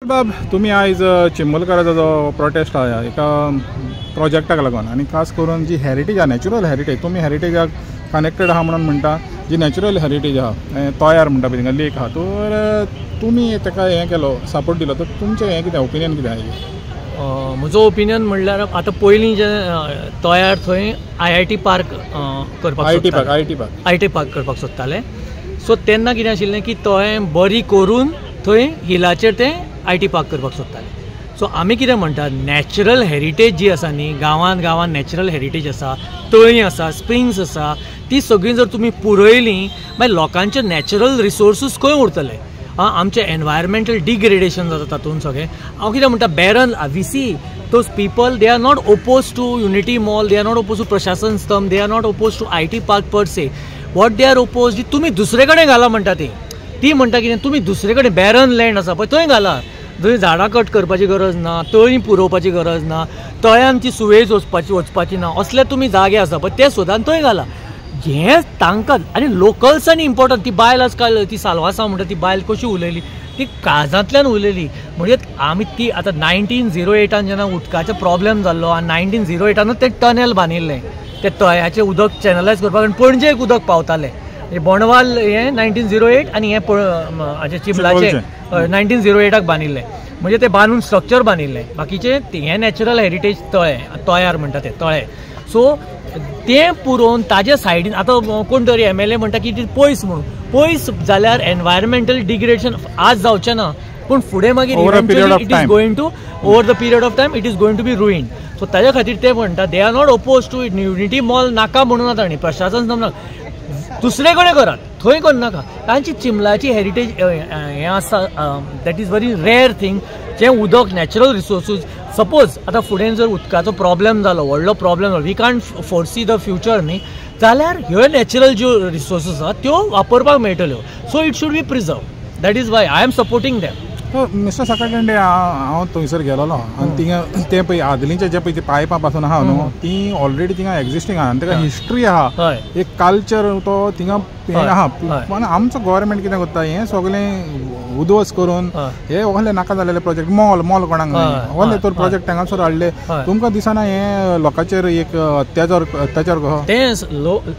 बाब तुम्ही आज चिंबलकाराचो जो प्रोटेस्ट आहा एका प्रोजेक्टाक लागून आनी खास करून जी हेरिटेज आहा नॅचरल हेरिटेज तुम्ही हेरिटेजाक कनेक्टेड आहा म्हणून म्हणटा जी नॅचरल हेरिटेज आहा तोयार म्हणटा पळय थिंगा लेक आहा तर तुमी ताका हें केलो सपोर्ट दिलो तर तुमचें हें कितें ओपिनियन कितें आहा? म्हजो ओपिनियन म्हणल्यार आतां पयलीं जे तोयार थंय IIT पार्क करपाक आय टी पार्क करपाक सोदताले. सो तेन्ना कितें आशिल्लें की थंय बरी करून थंय हिलाचेर तें IT पार्क करपाक सोदताले. सो आमी कितें म्हणटा नॅचरल हेरिटेज जी आसा न्ही गांवांत नॅचरल हेरिटेज आसा, तळीं आसा, स्प्रिंग्स आसा, ती सगळीं जर तुमी पुरयलीं मागीर लोकांचे नॅचरल रिसोर्सीस खंय उरतले. आमचे एनवायरमेंटल डिग्रेडेशन जाता तातूंत सगळें. हांव कितें म्हणटा बॅरन we see those people they are not oppose to unity Mall, they are not oppose to Prashasan Stambh, they are not oppose to IT park per se. What they are oppose तुमी दुसरे कडेन घाला म्हणटा ती म्हणटा कितें तुमी दुसरे कडेन बॅरन लँड आसा पळय थंय घाला. थंय झाडां कट करपाची गरज ना, तळीं पुरोवपाची गरज ना, तळ्यान ती सुवेज वचपाची ना, असले तुमी जागे आसा पळय ते सोदान थंय घाला. हें तांकां आनी लोकल्सांनी इम्पॉर्टंट. ती बायल आजकाल ती साल्वासा म्हणटा ती बायल कशी उलयली ती काळजांतल्यान उलयली. म्हणजे आमी ती आतां 1908 जेन्ना उदकाचो प्रॉब्लेम जाल्लो आनी 1908 तें टनेल बांदिल्लें तें तळ्याचें उदक चॅनलायज करपाक आनी पणजेक उदक पावतालें. बोंडवाल हें 1908 आनी हें हाचें चिंबलाचें 1908 बांदिल्लें. म्हणजे ते बांदून स्ट्रक्चर बांदिल्लें. बाकीचे हें नॅचरल हेरिटेज तोयार म्हणटा ते तळे. सो तें पुरोवन ताजे सायडीन आतां कोण तरी MLA म्हणटा की पयस म्हणून पयस जाल्यार एनवायरमेंटल डिग्रेडेशन आज जावचें ना पूण फुडें मागीर it is going to over the period of time it is going to be ruin. So ताज्या खातीर ते म्हणटा they are not oppose to unity mall नाका म्हणून आतां न्ही प्रशासन समजा दुसरे कडेन करात थंय करनाका. तांची चिंबलाची हेरिटेज हें आसा that is very rare thing. जें उदक नॅचरल रिसोर्सीस सपोज आतां फुडें जर उदकाचो प्रॉब्लेम जालो व्हडलो प्रॉब्लेम जालो we can't foresee the future न्ही जाल्यार ह्यो नॅचरल ज्यो रिसोर्सीस आसा त्यो वापरपाक मेळटल्यो. So it should be preserve. That is why I am supporting them. Mister सकाळी हांव थंयसर गेलोलो आनी थिंगा तें पळय आदलींचे जे पळय ती पायपां पासून आहा न्हू ती ऑलरेडी थिंगा एक्जिस्टींग आहा आनी ताका हिस्ट्री आहा एक कल्चर तो थिंगा हें आहा. पूण आमचो गव्हर्मेंट कितें करता हें सगळें उद्वस करून हे व्हडले नाका जालेले प्रोजेक्ट मॉल कोणाक व्हडले तर प्रोजेक्ट हांगासर हाडले तुमकां दिसना हें लोकांचेर एक अत्याचार कहो तें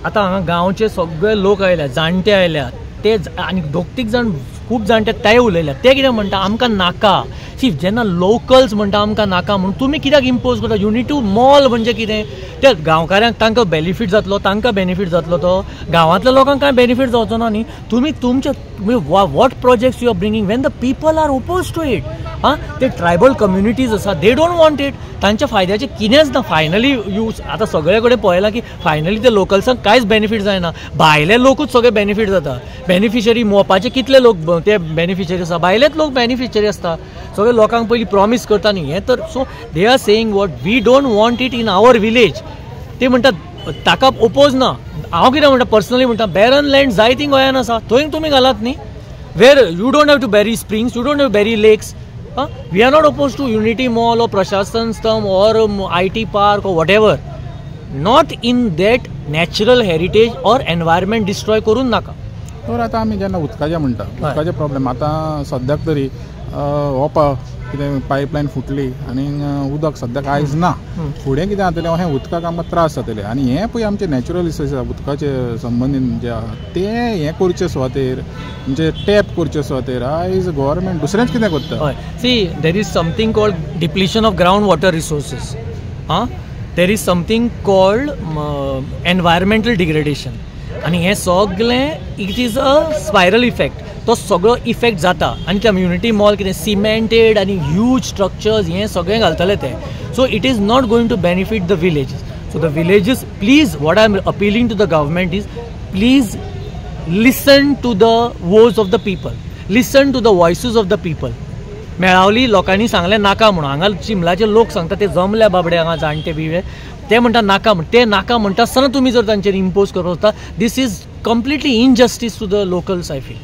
आतां हांगा गांवचे सगळे लोक आयल्या जाणटे आयल्या ते आनी दोग-तीग जाण खूब जाणटे ते उलयल्या ते कितें म्हणटा आमकां नाका. सी जेन्ना लोकल्स म्हणटा आमकां नाका म्हणून तुमी कित्याक इम्पोज करता. युनिटी मॉल म्हणजे कितें ते गांवकाऱ्यांक तांकां बेनिफीट जातलो तांकां बेनिफीट जातलो तो गांवांतल्या लोकांक कांय बेनिफीट जावचो ना न्ही. तुमी तुमचे what projects you are bringing when the people are oppose to it. ते ट्रायबल कम्युनिटीज आसा दे डोंट वॉन्ट इट. तांच्या फायद्याचें कितेंच ना. फायनली यूज आतां सगळे कडेन पळयलां की फायनली ते लोकल्सांक कांयच बेनिफीट जायना. भायले लोकूच सगळे बेनिफीट जाता. बेनिफिशरी मोपाचे कितले लोक ते बेनिफिशरी आसा भायलेच लोक बेनिफिशरी आसता. सगळे लोकांक पयलीं प्रॉमीस करता न्ही हें तर. So they are saying what we don't want it in our village. ते म्हणटात ताका ओपोज ना. हांव कितें म्हणटा पर्सनली म्हणटा बॅरन लँड जाय ती गोंयान आसा थंय तुमी घालात न्ही. Where you don't have to bury springs you don't have bury lakes. We are not oppose to unity Mall और प्रशासन स्तंभ और IT पार्क और whatever. Not in that natural heritage और एनवायरमेंट डिस्ट्रॉय करून नाका. तर आतां आमी जेन्ना उदकाचें म्हणटा उदकाचें प्रॉब्लेम आतां सद्याक तरी कितें पायपलायन फुटली आनी उदक सद्याक आयज ना. फुडें कितें जातलें हें उदकाक आमकां त्रास जातले आनी हें पळय आमचे नॅचरल रिसोर्सीस आसा उदकाचे संबंदीत जे आहा ते हें करचे सुवातेर म्हणजे टॅप करचे सुवातेर आयज गव्हर्मेंट दुसरेंच कितें करता. See there is something called depletion of ground water resources. There is something called environmental degradation आनी हें सगळें it is a spiral effect. तो सगळो इफेक्ट जाता आनी कम्युनिटी मॉल कितें सिमेंटेड आनी ह्यूज स्ट्रक्चर्स हें सगळें घालतले ते. So it is not going to benefit the villages. So the villages please what I am appealing to the government is please listen to the was of the people. Listen to the voices of the people. Melauli लोकांनी सांगलें नाका म्हणून हांगा चिंबलाचे लोक सांगता ते जमल्या बाबडे हांगा जाणटे बिवे ते म्हणटा नाका म्हण ते नाका म्हणटा आसतना तुमी जर तांचेर इम्पोज करता this is completely injustice to the locals I feel.